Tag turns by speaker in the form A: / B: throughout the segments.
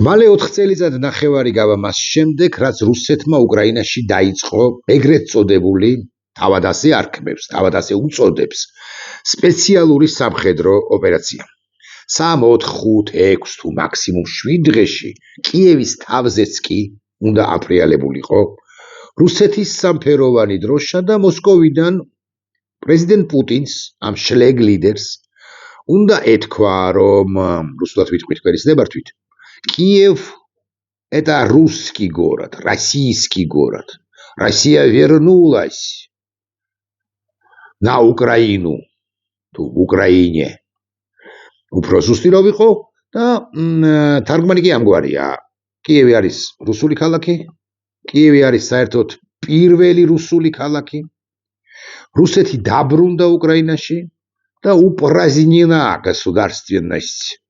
A: მალე 4 წელიწად ნახევარი გავა მას შემდეგ, რაც რუსეთმა უკრაინაში დაიწყო ეგრეთ წოდებული თავად ასე არქმევს, თავად ასე უწოდებს სპეციალური სამხედრო ოპერაცია. 3, 4, 5, 6 თუ მაქსიმუმ 7 დღეში კიევის თავზეც კი უნდა აფრიალებულიყო რუსეთის სამფეროვანი დროშა და მოსკოვიდან პრეზიდენტ პუტინს, ამ შლეგ ლიდერს, უნდა ეთქვა, რომ რუსულად ვიტყვით კверისდებართვით, Киев – это русский город, российский город. Россия вернулась на Украину, в Украине. უფრო ზუსტი რო ვიყო და თარგმანი კი ამგვარია. კიევი არის რუსული ქალაქი, კიევი არის საერთოდ პირველი რუსული ქალაქი. რუსეთი დაბრუნდა უკრაინაში და упразднена государственность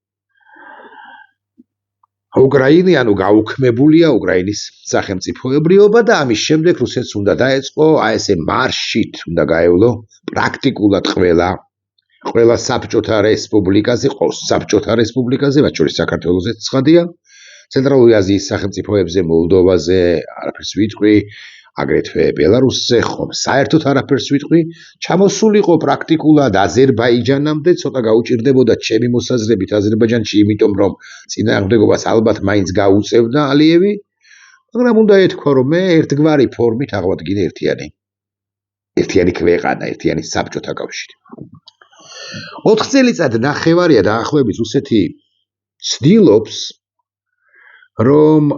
A: უკრაინი, ანუ გაუქმებულია უკრაინის სახელმწიფოებრიობა და ამის შემდეგ რუსეთს უნდა დაეწყო ესე მარშით უნდა გაევლო პრაქტიკულად ყველა საბჭოთა რესპუბლიკაზე, საბჭოთა რესპუბლიკაზე, მათ შორის საქართველოსაც ცხადია, ცენტრალური აზიის სახელმწიფოებზე, მოლდოვაზე, არაფერს ვიტყვი, აგრეთვე ბელარუსზე, ხომ საერთოდ არაფერს ვიტყვი, ჩამოსულიყო პრაქტიკულად აზერბაიჯანამდე, ცოტა გაუჭირდებოდა ჩემი მოსაზრებით აზერბაიჯანში, იმიტომ რომ წინააღმდეგობას ალბათ მაინც გაუწევდა ალიევი, მაგრამ უნდა ეთქვა, რომ მე ერთგვარი ფორმით აღვადგინე ერთიანი ქვეყანა, ერთიანი საბჭოთა კავშირი. 4 წელიწად ნახევარია დაახლოებით რუსეთი ცდილობს რომ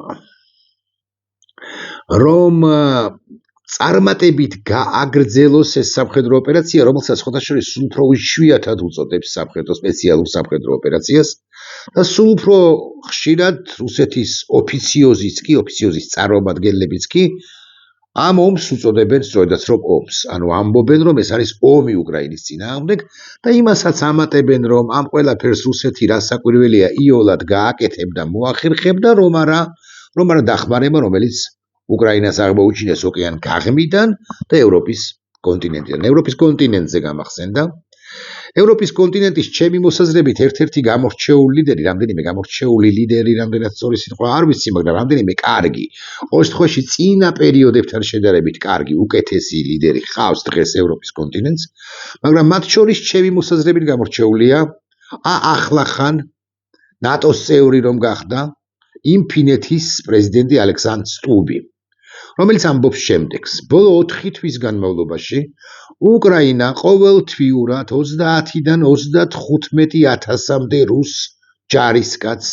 A: წარმატებით გააგრძელოს ეს სამხედრო ოპერაცია, რომელსაც ხოთაშორის სულ უფრო იშვიათად უწოდებს სპეციალურ სამხედრო ოპერაციას და სულ უფრო ხშირად რუსეთის ოფიციოზის წარმომადგენლებიც კი ამ ომს უწოდებენ სწორედაც რომ ომს, ანუ ამბობენ რომ ეს არის ომი უკრაინის წინააღმდეგ და იმასაც ამატებენ რომ ამ ყველაფერს რუსეთი რასაკვირველია იოლად გააკეთებდა, მოახერხებდა რომ არა დახმარება, რომელიც უკრაინას აღმოუჩინეს ოკეან გაღმიდან და ევროპის კონტინენტიდან. ევროპის კონტინენტზე გამახსენდა. ევროპის კონტინენტის ჩემი მოსაზრებით ერთ-ერთი რამდენიმე გამორჩეული ლიდერი, რამდენად სწორი სიტყვა არ ვიცი, მაგრამ რამდენიმე კარგი, ყოველ შემთხვევაში წინა პერიოდებთან შედარებით კარგი, უკეთესი ლიდერი ხავს დღეს ევროპის კონტინენტს, მაგრამ მათ შორის ჩემი მოსაზრებით გამორჩეულია ახლახან ნატოს წევრი რომ გახდა იმ ფინეთის პრეზიდენტი ალექსანდრ სტუბი, რომელიც ამბობს შემდეგს: ბოლო 4 თვის განმავლობაში უკრაინა ყოველთვიურად 30-დან 35,000-მდე რუს ჯარისკაცს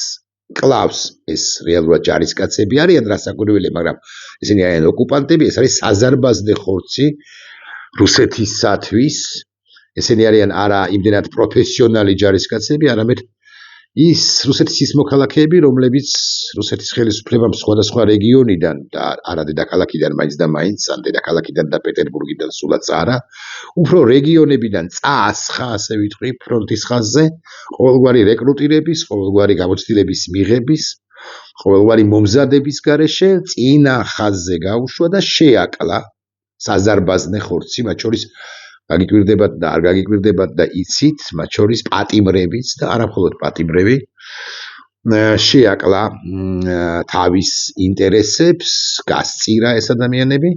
A: კლავს. ეს რეალურად ჯარისკაცები არიან რასაკვირველია, მაგრამ ესენი არიან ოკუპანტები, ეს არის საზარბაზნე ხორცი რუსეთისათვის. ესენი არიან არა იმდენად პროფესიონალი ჯარისკაცები, არამედ ის რუსეთის ის მოქალაქეები, რომლებიც რუსეთის ხელისუფლებამ სხვადასხვა რეგიონიდან და არა დედაქალაქიდან მაინც და მაინც, ან დედაქალაქიდან და პეტერბურგიდან სულაც არა, უფრო რეგიონებიდან წაასხა, ასე ვიტყვი, ფრონტის ხაზზე, ყოველგვარი რეკრუტირების, ყოველგვარი გამოცდილების მიღების, ყოველგვარი მომზადების გარეშე წინა ხაზზე გაუშვა და შეაკლა საზარბაზნე ხორცი, მათ შორის გაგიკვირდებათ და არ გაგიკვირდებათ და იცით, მათ შორის პატიმრებიც და არა მხოლოდ პატიმრები შეაკლა თავის ინტერესებს, გასწირა ეს ადამიანები.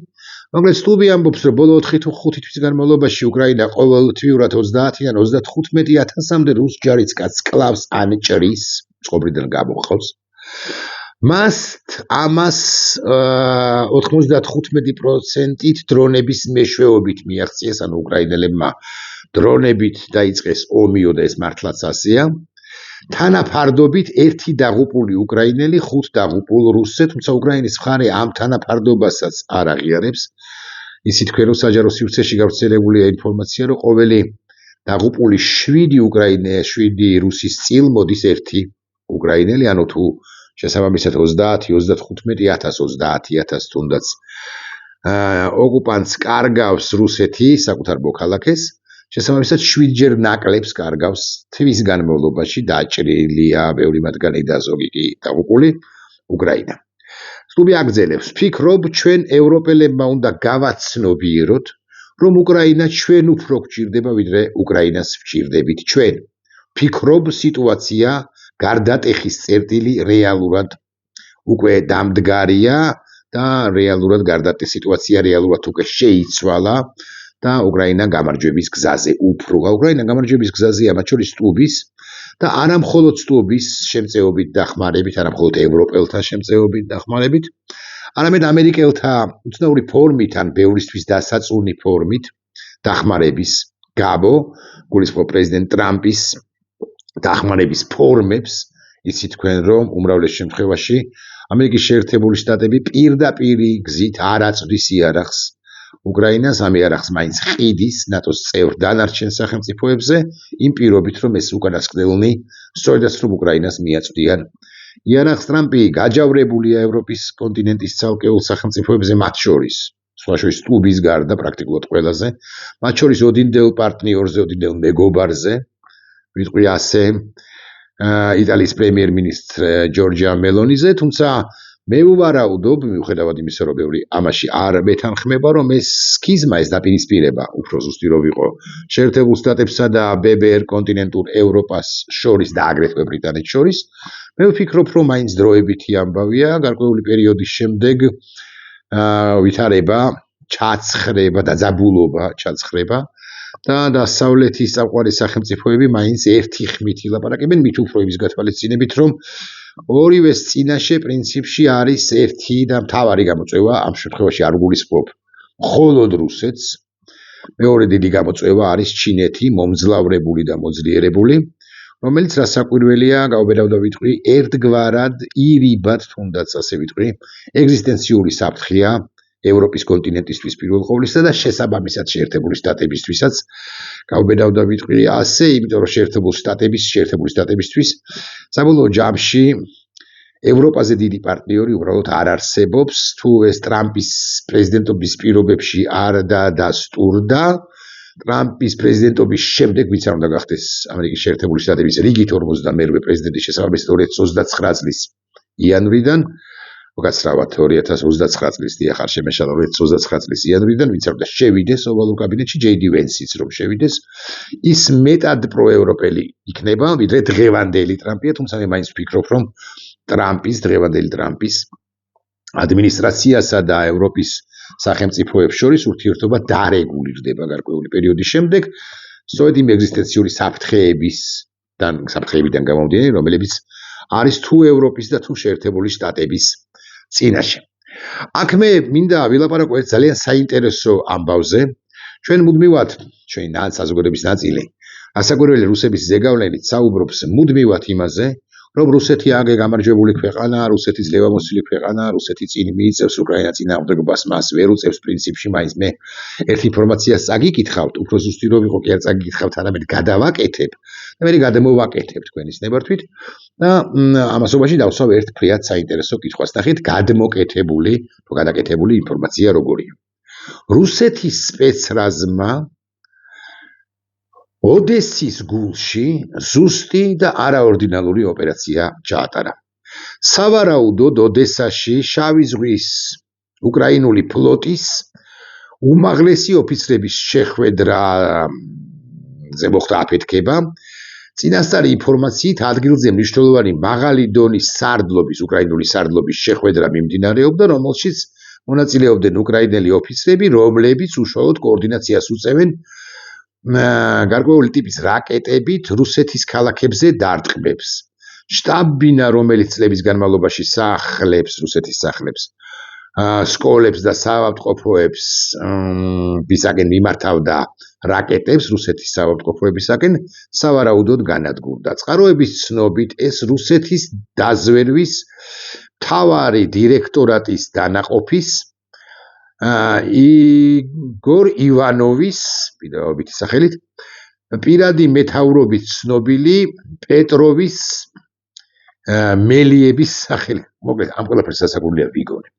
A: მაგრამ სტუბი ამბობს, რომ ბოლო 4 თუ 5 თვის განმავლობაში უკრაინა ყოველთვიურად 30-დან 35,000-მდე რუს ჯარისკაცს კლავს ან ჭრის, წყობრიდან გამოყავს. ამას 95%-ით დრონების მეშვეობით მიაღწიეს, ანუ უკრაინელებმა დრონებით დაიწყეს ომიო და ეს მართლაც ასეა. თანაფარდობით 1 დაღუპული უკრაინელი 5 დაღუპულ რუსზე, თუმცა უკრაინის მხარე ამ თანაფარდობასაც არ აღიარებს. ისი თქვენ რომ საჯარო სივრცეში გავრცელებულია ინფორმაცია, რომ ყოველი დაღუპული 7 რუსის წილ მოდის 1 უკრაინელი, ანუ თუ შესაბამისად 30,000 თუნდაც ოკუპანტს კარგავს რუსეთი საკუთარ მოქალაქეს, შესაბამისად 7-ჯერ ნაკლებს კარგავს თვის განმავლობაში დაჭრილია ბევრი მათგანი და ზოგი კი დაღუპული უკრაინა. სტუბი აგრძელებს, ვფიქრობ, ჩვენ ევროპელებმა უნდა გავაცნობიეროთ, რომ უკრაინა ჩვენ უფრო გვჭირდება, ვიდრე უკრაინას ვჭირდებით ჩვენ. ვფიქრობ, სიტუაცია გარდატეხის წერტილი რეალურად უკვე დამდგარია და რეალურად გარდატეხის სიტუაცია რეალურად უკვე შეიცვალა და უკრაინა გამარჯვების გზაზე უფრო უკრაინა გამარჯვების გზაზეა მათ შორის სტუბის და არა მხოლოდ სტუბის შემწეობით დახმარებით, არა მხოლოდ ევროპელთა შემწეობით დახმარებით, არამედ ამერიკელთა უცნაური ფორმით ან ბევრისთვის დასაწუნი ფორმით დახმარების გაბო, გულისხმობ პრეზიდენტ ტრამპის დახმარების ფორმებს, იცით თქვენ რომ უმრავლეს შემთხვევაში ამერიკის შეერთებული შტატები პირდაპირი გზით არ აწვდის იარაღს უკრაინას, ამ იარაღს მაინც ყიდის ნატოს წევრ დანარჩენ სახელმწიფოებზე, იმ პირობით რომ ეს უკანასკნელნი სწორედაც რომ უკრაინას მიაწვდიან იარაღს. ტრამპი გაჯავრებულია ევროპის კონტინენტის ცალკეულ სახელმწიფოებზე, მათ შორის სხვა შორის სტუბის გარდა პრაქტიკულად ყველაზე, მათ შორის ოდინდელ პარტნიორზე, ოდინდელ მეგობარზე, ვიტყვი ასე იტალიის პრემიერ-მინისტრ ჯორჯია მელონიზე, თუმცა მე ვუვარაუდობ, მიუხედავად იმისა, რომ ბევრი ამაში არ მეთანხმება, რომ ეს სქიზმა, ეს დაპირისპირება, უფრო ზუსტი რომ ვიყო, შეერთებულ შტატებსა და BBR კონტინენტურ ევროპას შორის და აგრეთვე ბრიტანეთს შორის, მე ვფიქრობ, რომ მაინც დროებითი ამბავია, გარკვეული პერიოდის შემდეგ ვითარება, ჩაცხრება, დაძაბულობა ჩაცხრება და დასავლეთის წამყვანი სახელმწიფოები მაინც ერთი ხმით ილაპარაკებენ, მით უფრო იმის გათვალისწინებით, რომ ორივეს წინაშე პრინციპში არის ერთი და მთავარი გამოწვევა, ამ შემთხვევაში არ გულისხმობ მხოლოდ რუსეთს, მეორე დიდი გამოწვევა არის ჩინეთი, მომძლავრებული და მოძლიერებული, რომელიც რასაკვირველია, გავბედავ და ვიტყვი, ერთგვარად ირიბად თუნდაც ასე ვიტყვი, ეგზისტენციური საფრთხეა ევროპის კონტინენტისთვის პირველ ყოვლისა და შესაბამისად შეერთებული შტატებისთვისაც გავბედავ და ვიტყვი ასე, იმიტომ რომ შეერთებული შტატებისთვის საბოლოო ჯამში ევროპაზე დიდი პარტნიორი უბრალოდ არ არსებობს, თუ ეს ტრამპის პრეზიდენტობის პირობებში არ დადასტურდა, ტრამპის პრეზიდენტობის შემდეგ ვინც არ უნდა გახდეს ამერიკის შეერთებული შტატების რიგით 52-მე პრეზიდენტის შესაბამისად 2029 წლის იანვრიდან უკაცრავად 2029 წლის დიახარ შემეშალა 2029 წლის იანვრიდან ვინც არ უნდა შევიდეს ოვალურ კაბინეტში JD Vance-იც რომ შევიდეს ის მეტად პროევროპელი იქნება ვიდრე დღევანდელი ტრამპია თუმცა მე მაინც ვფიქრობ რომ დღევანდელი ტრამპის ადმინისტრაციასა და ევროპის სახელმწიფოებს შორის ურთიერთობა დარეგულირდება გარკვეული პერიოდის შემდეგ სწორედ იმ ეგზისტენციური საფრთხეებიდან გამომდინარე რომლებიც არის თუ ევროპის და თუ შეერთებული შტატების წინაშე. აქ მე მინდა ვილაპარაკო ერთ ძალიან საინტერესო ამბავზე. ჩვენ მუდმივად ჩვენი საზოგადოების ნაწილი ასაკვირველი რუსების ზეგავლენით საუბრობს მუდმივად იმაზე, რომ რუსეთი აგე გამარჯვებული ქვეყანა, რუსეთი ძლევამოსილი ქვეყანა, რუსეთი წინ მიიწევს უკრაინა წინააღმდეგობას, მას ვერ უწევს პრინციპში, მაინც მე ერთ ინფორმაციას წაგიკითხავთ, უფრო ზუსტი რომ ვიყო, კი არ წაგიკითხავთ, არამედ გადავაკეთებ და მე გადმოვაკეთებ თქვენის ნებართვით და ამასობაში დავსვავ ერთ ფრიად საინტერესო კითხვას. ნახეთ, გადმოკეთებული, თუ გადაკეთებული ინფორმაცია როგორია. რუსეთის სპეცრაზმა ოდესის გულში ზუსტი და არაორდინალური ოპერაცია ჩაატარა. სავარაუდოდ ოდესაში შავი ზღვის უკრაინული ფლოტის უმაღლესი ოფიცრების შეხვედრაზე მოხდა აფეთქება. წინასწარი ინფორმაციით ადგილზე მნიშვნელოვანი მაღალი დონის უკრაინული სარდლობის შეხვედრა მიმდინარეობდა, რომელშიც მონაწილეობდნენ უკრაინელი ოფიცრები, რომლებიც უშუალოდ კოორდინაციას უწევენ გარკვეული ტიპის რაკეტებით რუსეთის ქალაქებზე დარტყმებს. შტაბ-ბინა, რომელიც წლების განმავლობაში რუსეთის სახლებს, სკოლებს და საავადმყოფოებს ვისაკენ მიმართავდა რაკეტებს რუსეთის საავადმყოფოებისაკენ, სავარაუდოდ განადგურდა. წყაროების ცნობით ეს რუსეთის დაზვერვის მთავარი დირექტორატის დანაყოფის იგორ ივანოვის პირდაობითი სახელით პირადი მეთაურობით ცნობილი პეტროვის მელიების სახელით. მოკლედ ამ ყველაფერს სასაგურია ვიგონებ.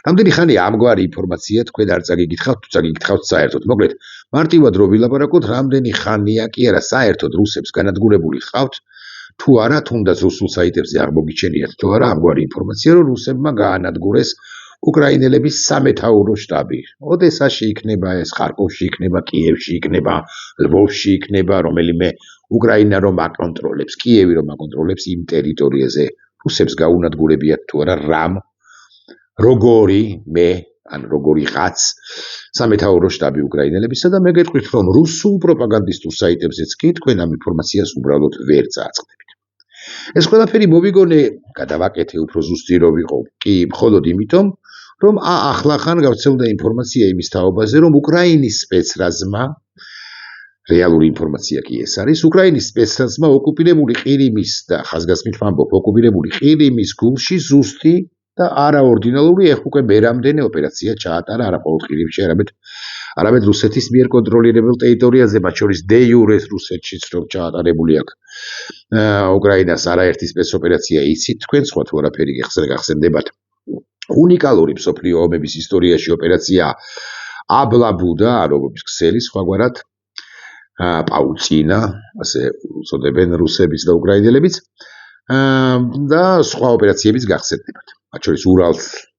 A: რამდენი ხანია ამგვარი ინფორმაცია თქვენ არ წაგიკითხავთ, თუ წაგიკითხავთ საერთოდ. მოკლედ მარტივად რო ვილაპარაკოთ, რამდენი ხანია კი არა საერთოდ რუსებს განადგურებული ხავთ, თუ არა თუნდაც რუსულ საიტებზე აღმოგიჩენიათ, თუ არა ამგვარი ინფორმაცია, რომ რუსებმა გაანადგურეს უკრაინელების სამეთაურო შტაბი. ოდესაში იქნება ეს, ხარკოვში იქნება, კიევში იქნება, ლვოვში იქნება, რომელიმე უკრაინა რომ აკონტროლებს, კიევი რომ აკონტროლებს იმ ტერიტორიაზე რუსებს გაუნადგურებიათ თუ არა რამ როგორი მე ან როგორიღაც სამეთაურო შტაბი უკრაინელებისა და მე გეტყვით რომ რუსულ პროპაგანდისტურ საიტებზეც კი თქვენ ამ ინფორმაციას უბრალოდ ვერ წააწყდებით. ეს ყველაფერი მოვიგონე გადავაკეთე უფრო ზუსტი რო ვიყო კი მხოლოდ იმიტომ რომ ახლახან გავრცელდა ინფორმაცია იმის თაობაზე რომ უკრაინის სპეცრაზმა რეალური ინფორმაცია კი ეს არის უკრაინის სპეცრაზმა ოკუპირებული ყირიმის და ხაზგასმით ვამბობ ოკუპირებული ყირიმის გულში ზუსტი და არაორდინალური უკვე მერამდენე ოპერაცია ჩაატარა არა მხოლოდ ყირიმში არამედ რუსეთის მიერ კონტროლირებულ ტერიტორიაზე მათ შორის დე იურეს რუსეთშიც რომ ჩაატარებული აქვს უკრაინას არაერთი სპეცოპერაცია იცით თქვენ სხვა თუ არაფერი გახსენდებათ უნიკალური მსოფლიო ომების ისტორიაში ოპერაცია აბლაბუდა არობის ქსელი სხვაგვარად პაუცინა ასე უწოდებენ რუსებიც და უკრაინელებიც და სხვა ოპერაციებიც გახსენდებათ მათ შორის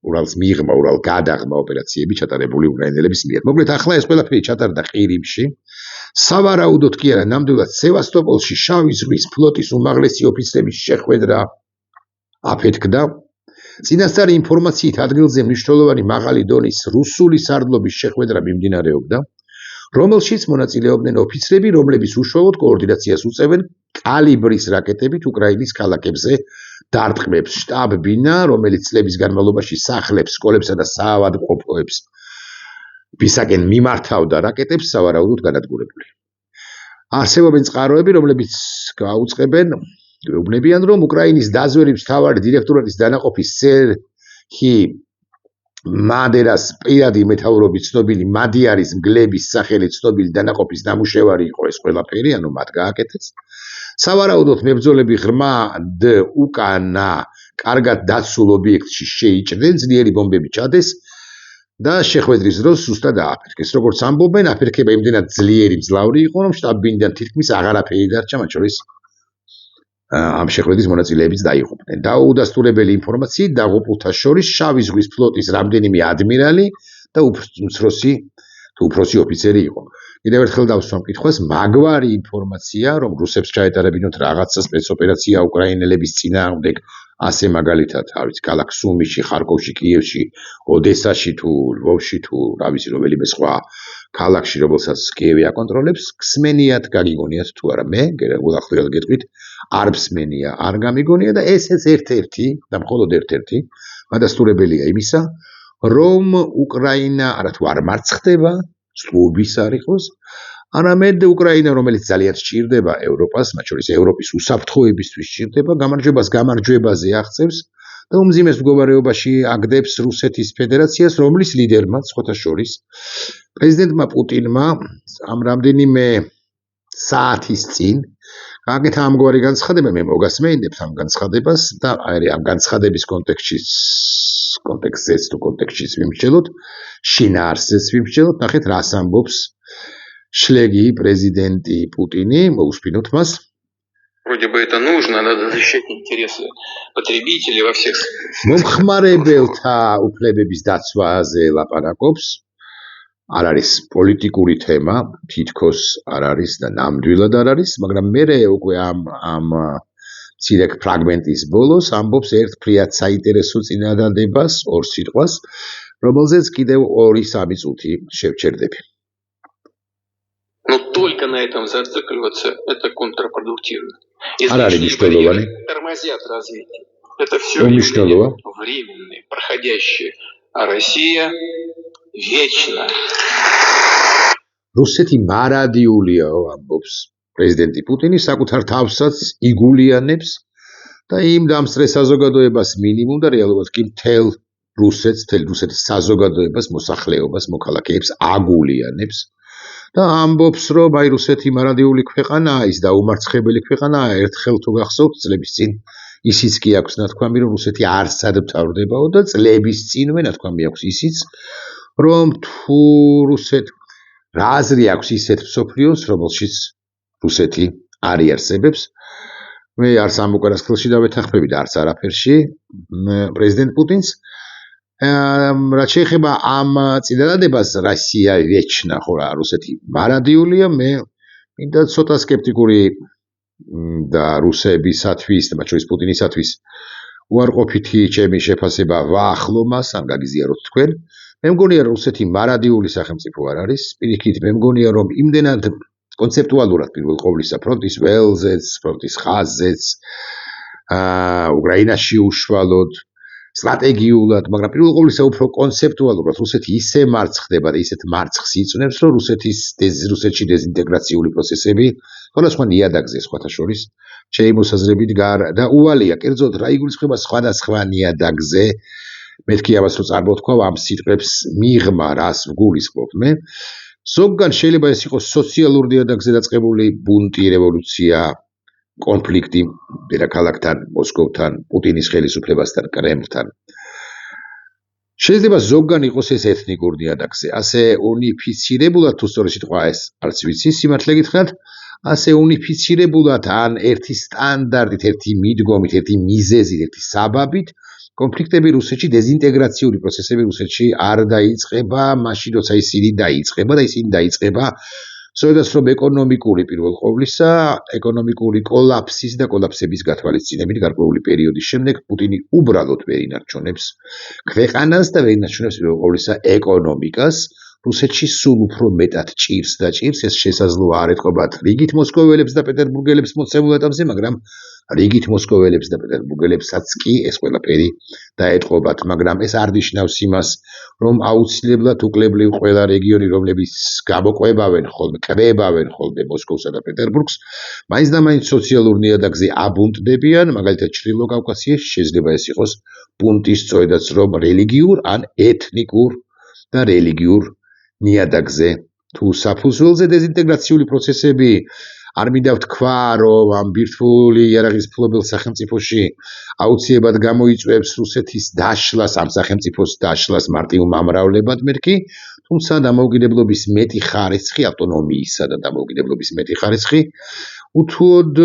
A: ურალს მიღმა გადაღმა ოპერაციები ჩატარებული უკრაინელების მიერ მოკლედ ახლა ეს ყველაფერი ჩატარდა ყირიმში სავარაუდოდ კი არა ნამდვილად სევასტოპოლში შავი ზღვის ფლოტის უმაღლესი ოფიცრების შეხვედრა აფეთქდა წინასწარი ინფორმაციით ადგილზე მნიშვნელოვანი მაღალი დონის რუსული სარდლობის შეხვედრა მიმდინარეობდა რომელშიც მონაწილეობდნენ ოფიცრები რომლებიც უშუალოდ კოორდინაციას უწევენ კალიბრის რაკეტებით უკრაინის ქალაქებზე დარტყმებს შტაბ-ბინა რომელიც წლების განმავლობაში სახლებს სკოლებსა და საავადმყოფოებს ვისაკენ მიმართავდა რაკეტებს სავარაუდოდ განადგურებული არსებობენ წყაროები რომლებიც გაუწყებენ გვეუბნებიან რომ უკრაინის დაზვერვის მთავარი დირექტორატის დანაყოფის სერჰი მადერას პირადი მეთაურობით ცნობილი მადიარის მგლების სახელით ცნობილი დანაყოფის ნამუშევარი იყო ეს ყველაფერი ანუ მათ გააკეთეს სავარაუდოდ მებრძოლები ღრმა უკანა კარგად დაცულ ობიექტში შეიჭრნენ ძლიერი ბომბები ჩადეს და შეხვედრის დროს ზუსტად ააფეთქეს როგორც ამბობენ აფეთქება იმდენად ძლიერი მძლავრი იყო რომ შტაბ-ბინიდან თითქმის აღარაფერი დარჩა მათ შორის ამ შეხვედრის მონაწილეებიც დაიღუპნენ. დაუდასტურებელი ინფორმაციით დაღუპულთა შორის შავი ზღვის ფლოტის რამდენიმე ადმირალი და უფროსი ოფიცერი იყო. კიდევ ერთხელ დავსვამ კითხვას, მაგვარი ინფორმაცია, რომ რუსებს ჩაეტარებინოთ რაღაცა სპეცოპერაცია უკრაინელების წინააღმდეგ, ასე მაგალითად, არის ქალაქ სუმიში, ხარკოვში, კიევში, ოდესაში თუ ლვოვში თუ რა ვიცი რომელიმე სხვა ქალაქში, რომელსაც კიევი აკონტროლებს, გსმენიათ, გაგიგონიათ თუ არა მე, გულახდილად გეტყვით, არ მსმენია, არ გამიგონია და ესეც ერთ-ერთი და მხოლოდ ერთ-ერთი გადასტურებელია იმისა, რომ უკრაინა არათუ არ მარცხდება, სტუბის არ იყოს, არამედ უკრაინა, რომელიც ძალიან სჭირდება ევროპას, მათ შორის ევროპის უსაფრთხოებისთვის სჭირდება, გამარჯვებას გამარჯვებაზე აღწევს და უმძიმეს მდგომარეობაში აგდებს რუსეთის ფედერაციას, რომლის ლიდერმა, სხვათა შორის, პრეზიდენტმა პუტინმა ამ რამდენიმე საათის წინ გააკეთა ამგვარი განცხადება, მე მოგასმენდებთ ამ განცხადებას და ამ განცხადების კონტექსტშიც ვიმსჯელოთ, შინაარსზეც ვიმსჯელოთ, ნახეთ რას ამბობს შლეგი პრეზიდენტი პუტინი, მოусპინოთ მას.
B: Вроде бы это нужно, надо защищать интересы потребителей во всех сферах.
A: მომხმარებელთა უფლებების დაცვაზე ლაპარაკობს. არ არის პოლიტიკური თემა, თითქოს არ არის და ნამდვილად არ არის, მაგრამ მე უკვე ამ მცირე ფრაგმენტის ბოლოს ამბობს ერთ ფრიად საინტერესო წინადადებას, ორ სიტყვას, რომელზეც კიდევ 2-3 წუთი შევჩერდები.
B: Но только на этом зацикливаться это контрпродуктивно.
A: Излишние барьеры
B: тормозят развитие. Это все временные, проходящие, а Россия вечна.
A: რუსეთი მარადიულია ამბობს პრეზიდენტი პუტინი საკუთარ თავსაც იგულიანებს და იმ დამსწრე საზოგადოებას მინიმუმ და რეალურად კი მთელ რუსეთის საზოგადოებას მოსახლეობას მოქალაქეებს აგულიანებს და ამბობს რომ აი რუსეთი მარადიული ქვეყანაა ის დაუმარცხებელი ქვეყანაა ერთხელ თუ გახსოვთ წლების წინ ისიც კი აქვს ნათქვამი რომ რუსეთი არ სადმთავრდებაო და წლების წინვე ნათქვამი აქვს ისიც რომ თუ რა აზრი აქვს ისეთ მსოფლიოს რომელშიც რუსეთი არ იარსებებს მე არც ამ უკანასკნელში დავეთანხმები და არც არაფერში პრეზიდენტ პუტინს რაც შეეხება ამ წინადადებას რუსია ვეჩნა ხო რა რუსეთი მარადიულია მე მინდა ცოტა სკეპტიკური და რუსებისათვის და მათ შორის პუტინისათვის უარყოფითი ჩემი შეფასება ვაახლო მას, ან გაგიზიაროთ თქვენ. მე მგონია რომ რუსეთი მარადიული სახელმწიფო არ არის. პირიქით მე მგონია რომ იმდენად კონცეპტუალურად პირველ ყოვლისა ფრონტის ველზეც, ფრონტის ხაზზეც, უკრაინაში უშუალოდ სტრატეგიულად, მაგრამ პირველ ყოვლისა უფრო კონცეპტუალურად რუსეთი ისე მარცხ ხდება და ისეთ მარცხს იწნევს, რომ რუსეთში დეზინტეგრაციული პროცესები სხვადასხვა ნიადაგზე სხვათა შორის შეიმოსაზრებით და უვალია, კერძოდ რა იგულისხმება სხვადასხვა ნიადაგზე, მეთქი ამას რო წარმოვთქვავ ამ სიტყვებს მიღმა, რას ვგულისხმობ მე. ზოგან შეიძლება ეს იყოს სოციალურ ნიადაგზე დაწყებული ბუნტი, რევოლუცია, კონფლიქტი დედაქალაქთან, მოსკოვთან, პუტინის ხელისუფლებასთან, კრემლთან. შეიძლება ზოგან იყოს ეს ეთნიკურ ნიადაგზე, ასე უნიფიცირებულად თუ სწორი სიტყვა ეს არც ვიცი სიმართლე გითხრათ, ასე უნიფიცირებულად ან ერთი სტანდარტით, ერთი მიდგომით, ერთი მიზეზით, ერთი საბაბით კონფლიქტები რუსეთში, დეზინტეგრაციული პროცესები რუსეთში არ დაიწყება, მაშინ როცა ისინი დაიწყება და ისინი დაიწყება სწორედაც რომ ეკონომიკური პირველ ყოვლისა, ეკონომიკური კოლაფსის და კოლაფსების გათვალისწინებით გარკვეული პერიოდის შემდეგ პუტინი უბრალოდ ვერ ინარჩუნებს ქვეყანას და ვერ ინარჩუნებს პირველ ყოვლისა ეკონომიკას. რუსეთში სულ უფრო მეტად ჭირს და ჭირს, ეს შესაძლოა არ ეთყობათ რიგით მოსკოველებს და პეტერბურგელებს მოცემულ ეტაპზე, მაგრამ რიგით მოსკოველებს და პეტერბურგელებსაც კი ეს ყველაფერი დაეტყობათ, მაგრამ ეს არ ნიშნავს იმას, რომ აუცილებლად უკლებლივ ყველა რეგიონი, რომლებიც გამოყვებავენ ხოლმე მოსკოვსა და პეტერბურგს, მაინც და მაინც სოციალურ ნიადაგზე აბუნტდებიან, მაგალითად ჩრდილო კავკასიაში შეიძლება ეს იყოს პუნქტის სწორედაც რომ რელიგიურ ან ეთნიკურ და რელიგიურ ნიადაგზე თუ საფუძველზე დეზინტეგრაციული პროცესები არ მინდა ვთქვა, რომ ამ ბირთვული იარაღის მფლობელ სახელმწიფოში აუცილებლად გამოიწვევს რუსეთის დაშლას, ამ სახელმწიფოს დაშლას მარტივ მომრავლებად მეთქი, თუმცა დამოუკიდებლობის მეტი ხარისხი, ავტონომიისა და დამოუკიდებლობის მეტი ხარისხი უთუოდ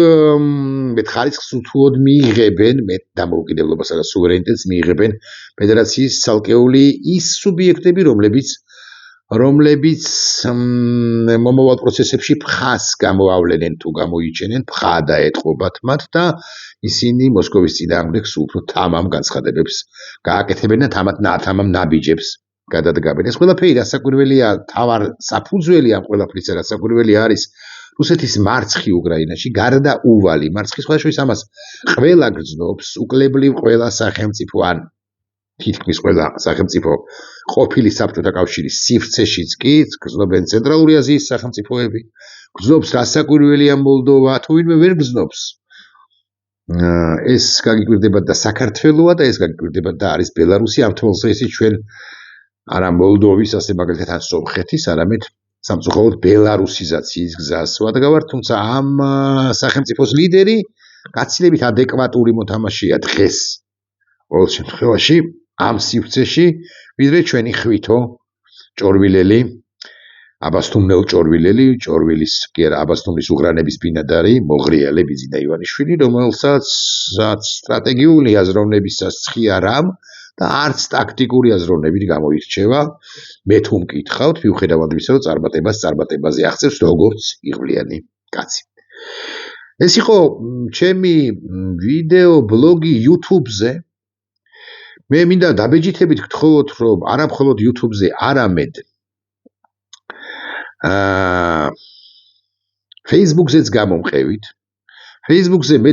A: მეტ ხარისხს უთუოდ მიიღებენ, მეტ დამოუკიდებლობასა და სუვერენიტეტს მიიღებენ ფედერაციის ცალკეული ის სუბიექტები, რომლებიც მომავალ პროცესებში ფხას გამოავლენენ თუ გამოიჩენენ, ფხა დაეტყობათ მათ და ისინი მოსკოვის წინააღმდეგ სულ უფრო თამამ განცხადებებს გააკეთებენ და თამამ ნაბიჯებს გადადგამენ. ეს ყველაფერი რასაკვირველია, თავარ საფუძველი ამ ყველაფრისა რასაკვირველი არის რუსეთის მარცხი უკრაინაში, გარდა უვალი მარცხი, სხვა შორის ამას ყველა გრძნობს, უკლებლივ ყველა სახელმწიფო ან თითქმის ყველა სახელმწიფო ყოფილი საბჭოთა კავშირის სივრცეშიც კი გრძნობენ ცენტრალური აზიის სახელმწიფოები, გრძნობს რასაკვირველია მოლდოვა, თუ ვინმე ვერ გრძნობს. ეს გაგიკვირდება და საქართველოა და ეს გაგიკვირდება და არის ბელარუსი, ამ თვალსაზრისით ჩვენ არა მოლდოვის, ასე მაგალითად ან სომხეთის, არამედ სამწუხაროდ ბელარუსიზაციის გზას ვადგავართ, თუმცა ამ სახელმწიფოს ლიდერი გაცილებით ადეკვატური მოთამაშეა დღეს ყოველ შემთხვევაში ამ სივრცეში, ვიდრე ჩვენი ხვითო ჭორვილელი, აბასთუმნელ ჭორვილელი, ჭორვილის კი არა, აბასთუმნის უღრანების ბინადარი, მოღრიალე ბიძინა ივანიშვილი, რომელსაც სტრატეგიული აზროვნებისას ცხია რამ და არც ტაქტიკური აზროვნებით გამოირჩევა. მე თუ მკითხავთ, მიუხედავად იმისა, რომ წარმატებაზე აღწევს როგორც იღბლიანი კაცი. ეს იყო ჩემი ვიდეო ბლოგი YouTube-ზე. მე მინდა დაბეჯითებით გთხოვოთ, რომ არა მხოლოდ YouTube-ზე, არამედ Facebook-ზეც გამომყევით. Facebook-ზე მე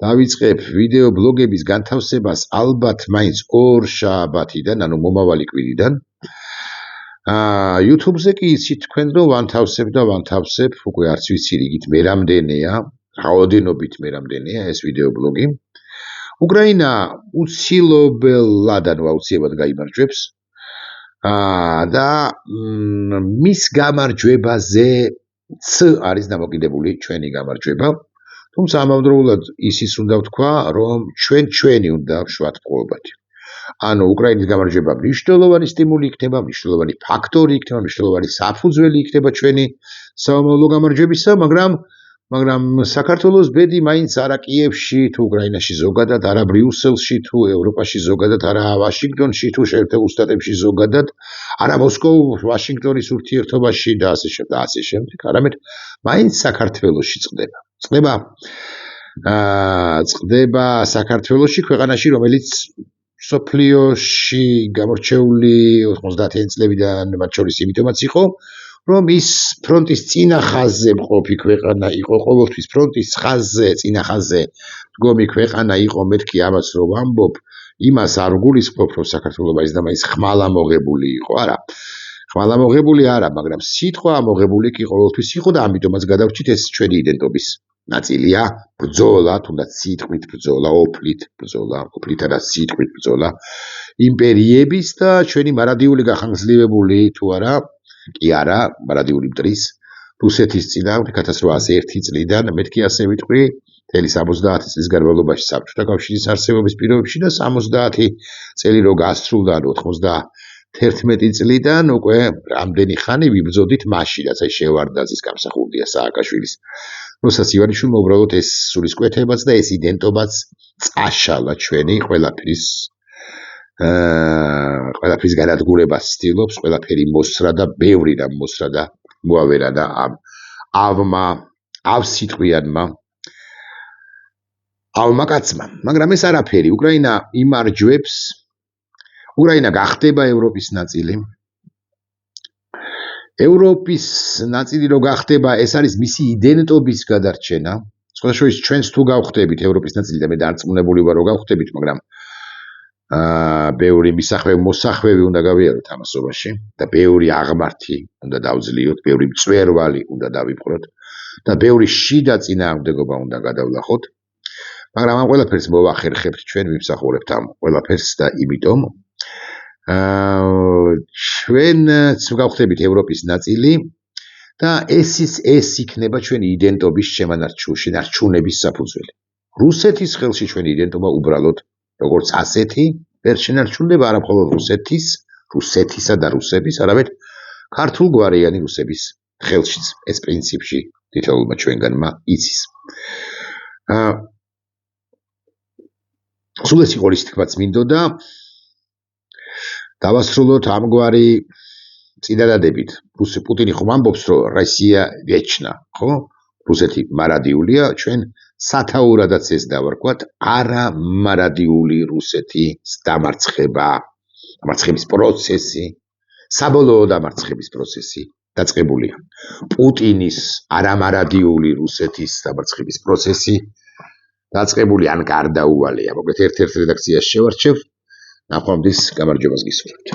A: დავიწყებ ვიდეო ბლოგების განთავსებას ალბათ მაინც 2 შაბათიდან, ანუ მომავალი კვირიდან. YouTube-ზე კი იცით თქვენ, რომ ვანთავსებ, უკვე არც ვიცი რიგით მე რამდენია, რაოდენობით მე რამდენია ეს ვიდეო ბლოგი. უკრაინა უცილობელად აუცილებლად გაიმარჯვებს და მის გამარჯვებაზეც არის დამოკიდებული ჩვენი გამარჯვება. თუმცა ამავდროულად ისიც უნდა ვთქვა, რომ ჩვენი უნდა ვშვათ ყოველბათი. ანუ უკრაინის გამარჯვება მნიშვნელოვანი სტიმული იქნება, მნიშვნელოვანი ფაქტორი იქნება, მნიშვნელოვანი საფუძველი იქნება ჩვენი სამომავლო გამარჯვებისა, მაგრამ მაგრამ საქართველოს ბედი მაინც არა კიევში თუ უკრაინაში ზოგადად, არა ბრიუსელში თუ ევროპაში ზოგადად, არა ვაშინგტონში თუ შეერთებულ შტატებში ზოგადად, არა მოსკოვ-ვაშინგტონის ურთიერთობაში და ასე შემდეგ, არამედ მაინც საქართველოში წყდება საქართველოში, ქვეყანაში, რომელიც მსოფლიოში გამორჩეული 90-იანი წლებიდან მათ შორის იმიტომაც იყო, რომ ის ფრონტის წინა ხაზზე მყოფი ქვეყანა იყო, ყოველთვის ფრონტის ხაზზე, წინა ხაზზე მდგომი ქვეყანა იყო, მეთქი ამას რომ ვამბობ, იმას არ გულისხმობ, რომ საქართველოს ის და მაინც ხმალამოღებული იყო, არა. ხმალამოღებული არა, მაგრამ სიტყვა ამოღებული კი ყოველთვის იყო და ამიტომაც გადავრჩით ეს ჩვენი იდენტობის ნაწილია, ბრძოლა, თუნდაც სიტყვით ბრძოლა, ოფლითა და სიტყვით ბრძოლა იმპერიების და ჩვენი მარადიული გახანგრძლივებული თუ არა კი არა, მარადიული მტრის რუსეთის წინააღმდეგ 1801 წლიდან, მეთქი ასე ვიტყვი, მთელი 70 წლის განმავლობაში საბჭოთა კავშირის არსებობის პირობებში და 70 წელი რო გასრულდა 91 წლიდან უკვე რამდენი ხანი ვიბრძოდით მაშინაც, აი შევარდნაძის გამსახურდია სააკაშვილის, როსაც ივანიშვილმა უბრალოდ ეს სულისკვეთებაც და ეს იდენტობაც წაშალა ჩვენი ყველაფრის განადგურებას ცდილობს, ყველაფერი მოსრა და ბევრი რამ მოსრა და მოავერა და ავსიტყვიანმა ავმა კაცმა. მაგრამ ეს არაფერი, უკრაინა იმარჯვებს, უკრაინა გახდება ევროპის ნაწილი. ევროპის ნაწილი რო გახდება, ეს არის მისი იდენტობის გადარჩენა. სხვადასხვა ჩვენს თუ გავხდებით ევროპის ნაწილი და მე დარწმუნებული ვარ რომ გავხდებით, მაგრამ ბევრი მოსახვევი უნდა გავიაროთ ამასობაში და ბევრი აღმართი უნდა დავძლიოთ, ბევრი მწვერვალი უნდა დავიპყროთ და ბევრი შიდა წინააღმდეგობა უნდა გადავლახოთ. მაგრამ ამ ყველაფერს მოვახერხებთ ჩვენ, ვიმსახურებთ ამ ყველაფერს და იმიტომ ჩვენც გავხდებით ევროპის ნაწილი და ეს იქნება ჩვენი იდენტობის შენარჩუნების საფუძველი. რუსეთის ხელში ჩვენი იდენტობა უბრალოდ როგორც ასეთი ვერ შენარჩუნდება არა მხოლოდ რუსეთისა და რუსების, არამედ ქართულ გვარიანი რუსების ხელშიც ეს პრინციპში თითოეულმა ჩვენგანმა იცის. სულ ეს იყო რის თქმაც მინდოდა დავასრულოთ ამგვარი წინადადებით. პუტინი ხომ ამბობს, რომ რუსია ვეჩნა, ხო? რუსეთი მარადიულია, ჩვენ სათაურადაც ეს დავარქვათ, არა მარადიული რუსეთის დამარცხების პროცესი, საბოლოო დამარცხების პროცესი დაწყებულია. პუტინის არამარადიული რუსეთის დამარცხების პროცესი დაწყებული ან გარდაუვალია. მოკლედ ერთ-ერთ რედაქციას შევარჩევ, ნახვამდის გამარჯვებას გისურვებთ.